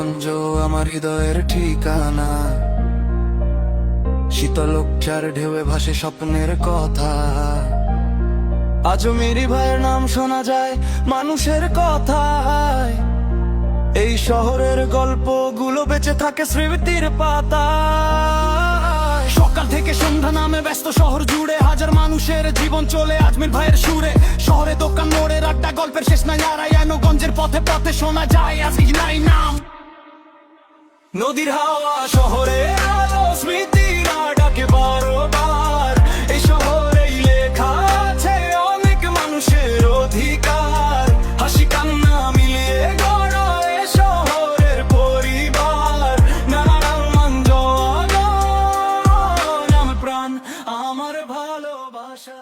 নারায়ণগঞ্জ আমার হৃদয়ের ঠিকানা। শীতলক্ষার ঢেউয়ে ভাসে স্বপ্নের কথা। আজও মেরি ভাইয়ের নাম শোনা যায় মানুষের কথায়। এই শহরের গল্পগুলো বেঁচে থাকে স্মৃতির পাতায়। সকাল থেকে সন্ধ্যা নামে ব্যস্ত শহর জুড়ে হাজার মানুষের জীবন চলে আজমির ভাইয়ের সুরে। শহরে দোকান মোড়ের আড্ডা গল্পের শেষ নাই। নারায়ণগঞ্জের পথে পথে শোনা যায় আজিজ নাই নাম। নদীর হাওয়া শহরে আলো স্মৃতির ডাকে বারবার। এই শহরেই লেখা আছে অনেক মানুষের অধিকার। হাসি কান্না মিলিয়ে গড়া এ শহরের পরিবার। নারায়ণগঞ্জ আমার প্রাণ, আমার ভালোবাসা।